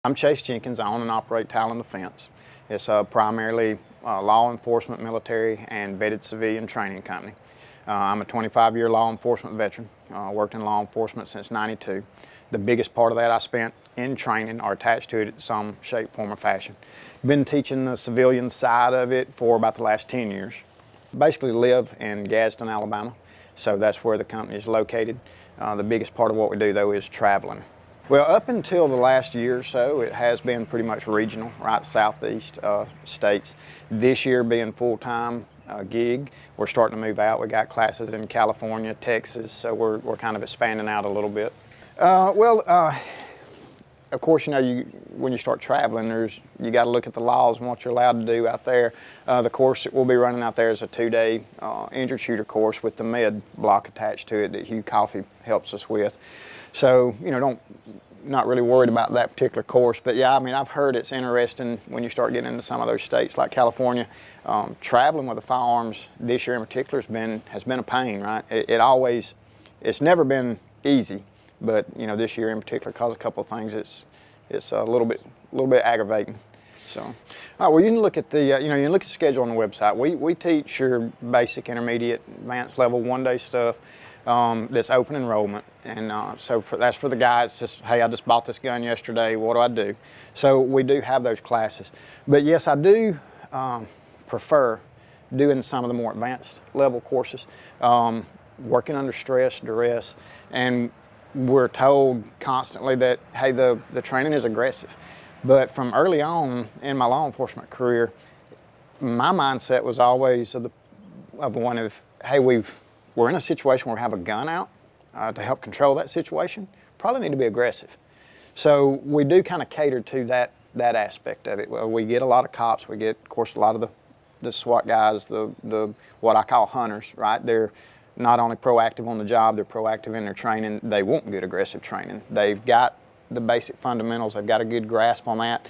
I'm Chase Jenkins. I own and operate Talon Defense. It's primarily law enforcement, military, and vetted civilian training company. I'm a 25-year law enforcement veteran. Worked in law enforcement since '92. The biggest part of that I spent in training or attached to it in some shape, form, or fashion. Been teaching the civilian side of it for about the last 10 years. Basically live in Gadsden, Alabama, so that's where the company is located. The biggest part of what we do, though, is traveling. Well, up until the last year or so, it has been pretty much regional, right, southeast states. This year being full-time gig, we're starting to move out. We got classes in California, Texas, so we're kind of expanding out a little bit. Of course, you know, when you start traveling, you got to look at the laws and what you're allowed to do out there. The course that we'll be running out there is a 2-day injured shooter course with the med block attached to it that Hugh Coffey helps us with. So, you know, not really worried about that particular course. But yeah, I mean, I've heard it's interesting when you start getting into some of those states like California. Traveling with the firearms this year in particular has been a pain, right? It's never been easy. But you know, this year in particular, because a couple of things, it's a little bit aggravating. So, all right, well, you can look at the you can look at the schedule on the website. We teach your basic, intermediate, advanced level 1-day stuff. That's open enrollment, and that's for the guys. Just, hey, I just bought this gun yesterday. What do I do? So we do have those classes. But yes, I do prefer doing some of the more advanced level courses, working under stress, duress, and we're told constantly that, hey, the training is aggressive. But from early on in my law enforcement career, my mindset was always of one of, hey, we're in a situation where we have a gun out to help control that situation. Probably need to be aggressive. So we do kind of cater to that aspect of it. We get a lot of cops. We get, of course, a lot of the SWAT guys, the what I call hunters, right? They're not only proactive on the job, they're proactive in their training. They want good aggressive training. They've got the basic fundamentals. They've got a good grasp on that.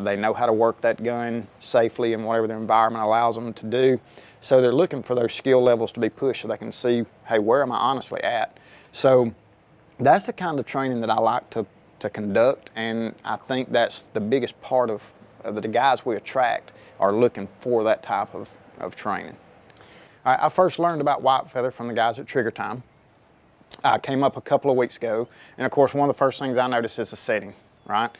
They know how to work that gun safely in whatever their environment allows them to do. So they're looking for those skill levels to be pushed so they can see, hey, where am I honestly at? So that's the kind of training that I like to conduct, and I think that's the biggest part of the guys we attract are looking for that type of training. I first learned about white feather from the guys at Trigger Time. I came up a couple of weeks ago, and of course one of the first things I noticed is the setting, right?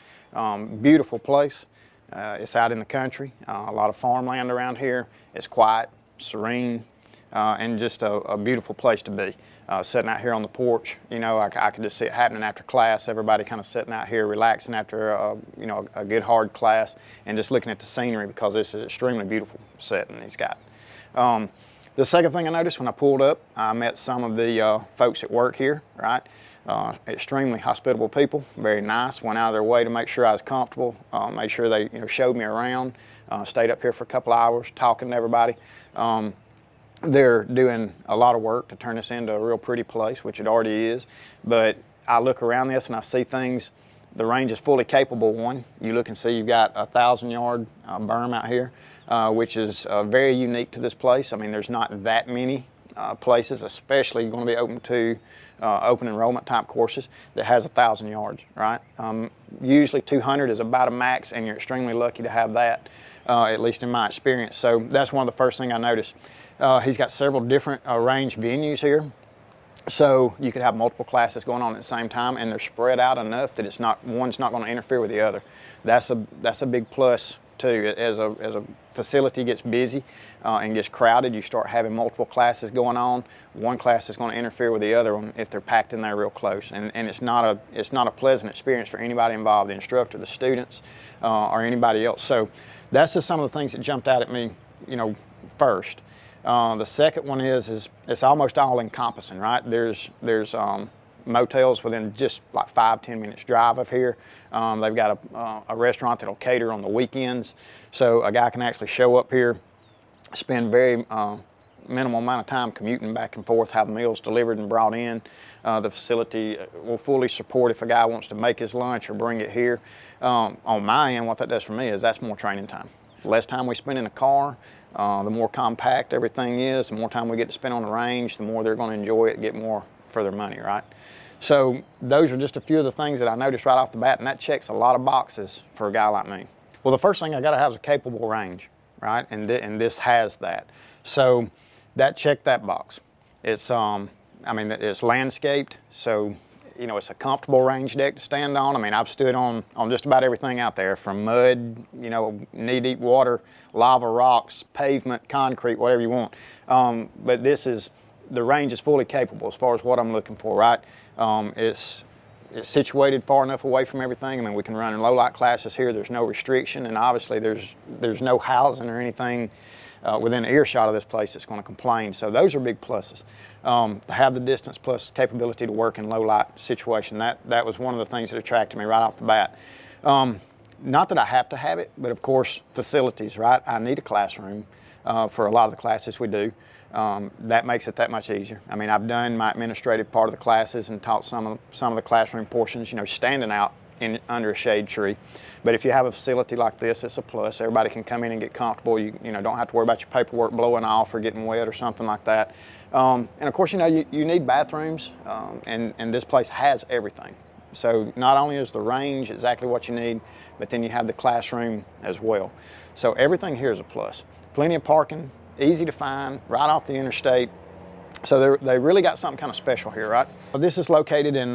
Beautiful place. It's out in the country, a lot of farmland around here. It's quiet, serene, and just a beautiful place to be. Sitting out here on the porch, you know, I could just see it happening after class. Everybody kind of sitting out here relaxing after a good hard class and just looking at the scenery, because this is an extremely beautiful setting he's got. The second thing I noticed when I pulled up, I met some of the folks at work here, right? Extremely hospitable people, very nice, went out of their way to make sure I was comfortable, made sure they showed me around, stayed up here for a couple hours talking to everybody. They're doing a lot of work to turn this into a real pretty place, which it already is, but I look around this and I see things. The range is fully capable. One, you look and see you've got a 1,000-yard berm out here, which is very unique to this place. I mean, there's not that many places, especially going to be open to open enrollment type courses, that has 1,000 yards, right? Usually 200 is about a max, and you're extremely lucky to have that, at least in my experience. So that's one of the first things I noticed. He's got several different range venues here. So you could have multiple classes going on at the same time, and they're spread out enough that one's not going to interfere with the other. That's a big plus too. As a facility gets busy and gets crowded, you start having multiple classes going on. One class is going to interfere with the other one if they're packed in there real close, and it's not a pleasant experience for anybody involved, the instructor, the students, or anybody else. So that's just some of the things that jumped out at me, first. The second one is it's almost all encompassing, right? There's motels within just like 5-10 minutes drive of here. They've got a restaurant that'll cater on the weekends, so a guy can actually show up here, spend very minimal amount of time commuting back and forth, have meals delivered and brought in. The facility will fully support if a guy wants to make his lunch or bring it here. On my end, what that does for me is that's more training time. The less time we spend in a car, the more compact everything is, the more time we get to spend on the range, the more they're going to enjoy it, get more for their money, right? So those are just a few of the things that I noticed right off the bat, and that checks a lot of boxes for a guy like me. Well, the first thing I got to have is a capable range, right? And this has that. So that checked that box. It's I mean, it's landscaped, so you know, it's a comfortable range deck to stand on. I mean, I've stood on just about everything out there, from mud, you know, knee-deep water, lava rocks, pavement, concrete, whatever you want. But the range is fully capable as far as what I'm looking for, right? It's situated far enough away from everything. I mean, we can run in low light classes here. There's no restriction, and obviously there's no housing or anything within earshot of this place that's going to complain. So those are big pluses. To have the distance plus capability to work in low light situation, that was one of the things that attracted me right off the bat. Not that I have to have it, but of course facilities, right? I need a classroom for a lot of the classes we do. That makes it that much easier. I mean, I've done my administrative part of the classes and taught some of the classroom portions, you know, standing out under a shade tree. But if you have a facility like this, it's a plus. Everybody can come in and get comfortable. You know, don't have to worry about your paperwork blowing off or getting wet or something like that. And of course, you know, you need bathrooms, and this place has everything. So not only is the range exactly what you need, but then you have the classroom as well. So everything here is a plus. Plenty of parking, easy to find, right off the interstate. So they really got something kind of special here, right? This is located in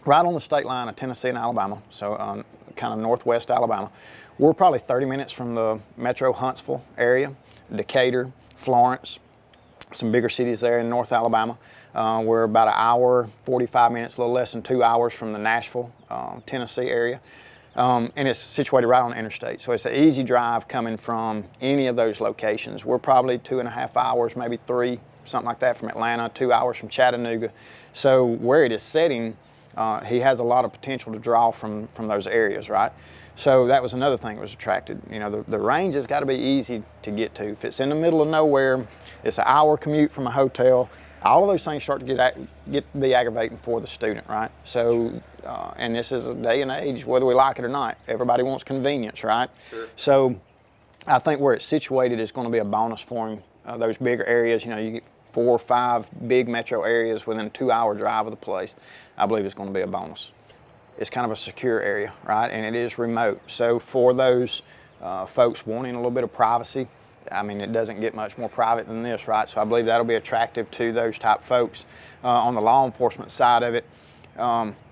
right on the state line of Tennessee and Alabama, so kind of northwest Alabama. We're probably 30 minutes from the metro Huntsville area, Decatur, Florence, some bigger cities there in North Alabama. We're about an hour, 45 minutes, a little less than 2 hours from the Nashville, Tennessee area. And it's situated right on the interstate. So it's an easy drive coming from any of those locations. We're probably 2.5 hours, maybe 3, something like that from Atlanta, 2 hours from Chattanooga. So where it is sitting, he has a lot of potential to draw from those areas, right? So that was another thing that was attracted. You know, the range has got to be easy to get to. If it's in the middle of nowhere, it's an hour commute from a hotel, all of those things start to get to be aggravating for the student, right? So, and this is a day and age, whether we like it or not, everybody wants convenience, right? Sure. So I think where it's situated is going to be a bonus for him. Those bigger areas, you know, you get 4 or 5 big metro areas within a 2-hour drive of the place. I believe it's going to be a bonus. It's kind of a secure area, right? And it is remote. So for those folks wanting a little bit of privacy, I mean, it doesn't get much more private than this, right? So I believe that'll be attractive to those type folks. On the law enforcement side of it,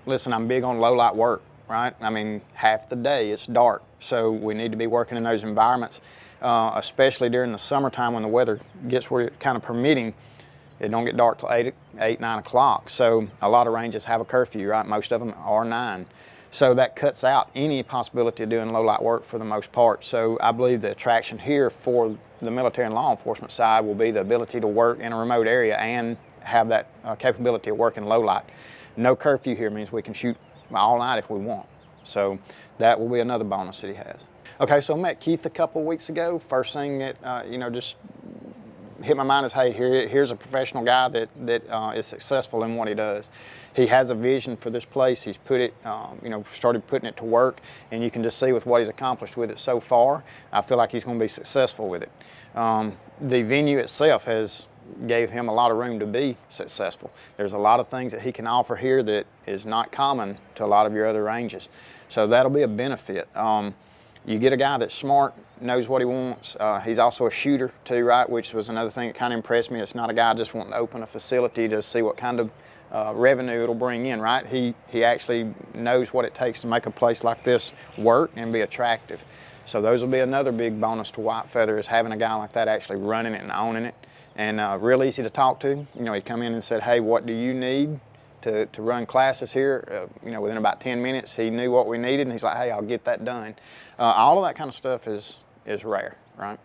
listen, I'm big on low light work, right? I mean, half the day it's dark. So we need to be working in those environments, especially during the summertime when the weather gets where it's kind of permitting. It don't get dark till 8, 9 o'clock. So a lot of ranges have a curfew, right? Most of them are 9. So that cuts out any possibility of doing low light work for the most part. So I believe the attraction here for the military and law enforcement side will be the ability to work in a remote area and have that capability of working low light. No curfew here means we can shoot all night if we want. So that will be another bonus that he has. Okay, so I met Keith a couple weeks ago. First thing that, you know, just hit my mind is, hey, here's a professional guy that is successful in what he does. He has a vision for this place. He's put it, you know, started putting it to work, and you can just see with what he's accomplished with it so far, I feel like he's going to be successful with it. The venue itself gave him a lot of room to be successful. There's a lot of things that he can offer here that is not common to a lot of your other ranges. So that'll be a benefit. You get a guy that's smart, knows what he wants. He's also a shooter too, right? Which was another thing that kind of impressed me. It's not a guy just wanting to open a facility to see what kind of revenue it'll bring in, right? He actually knows what it takes to make a place like this work and be attractive. So those will be another big bonus to White Feather, is having a guy like that actually running it and owning it, and real easy to talk to. You know, he come in and said, hey, what do you need to run classes here? You know, within about 10 minutes, he knew what we needed, and he's like, hey, I'll get that done. All of that kind of stuff is rare, right?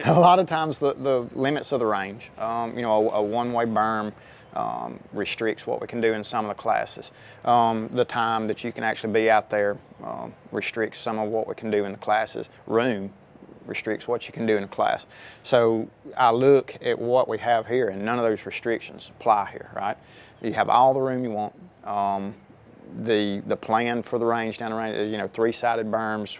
A lot of times the limits of the range, you know, a one-way berm restricts what we can do in some of the classes. The time that you can actually be out there restricts some of what we can do in the classes. Room restricts what you can do in a class. So I look at what we have here, and none of those restrictions apply here, right? You have all the room you want. The plan for the range down the range is, you know, 3-sided berms,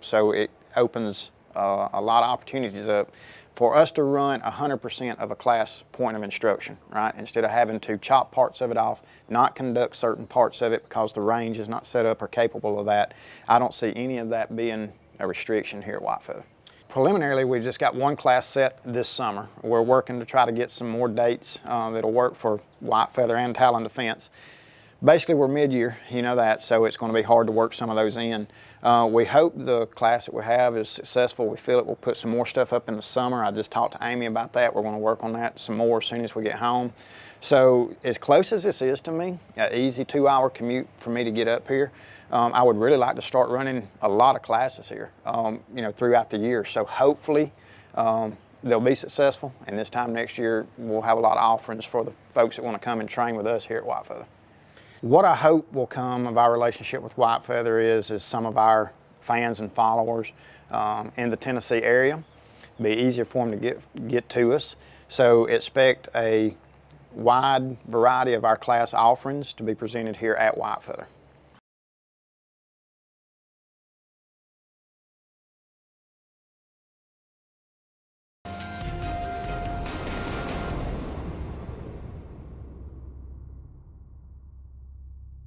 so it opens a lot of opportunities up for us to run 100% of a class point of instruction, right? Instead of having to chop parts of it off, not conduct certain parts of it because the range is not set up or capable of that. I don't see any of that being a restriction here at Whitefeather. Preliminarily, we just got one class set this summer. We're working to try to get some more dates that'll work for Whitefeather and Talon Defense. Basically, we're mid-year, you know that, so it's going to be hard to work some of those in. We hope the class that we have is successful. We feel it will put some more stuff up in the summer. I just talked to Amy about that. We're going to work on that some more as soon as we get home. So as close as this is to me, an easy 2-hour commute for me to get up here, I would really like to start running a lot of classes here, you know, throughout the year. So hopefully they'll be successful, and this time next year we'll have a lot of offerings for the folks that want to come and train with us here at Whitefeather. What I hope will come of our relationship with Whitefeather is some of our fans and followers in the Tennessee area. It'll be easier for them to get to us. So expect a wide variety of our class offerings to be presented here at Whitefeather.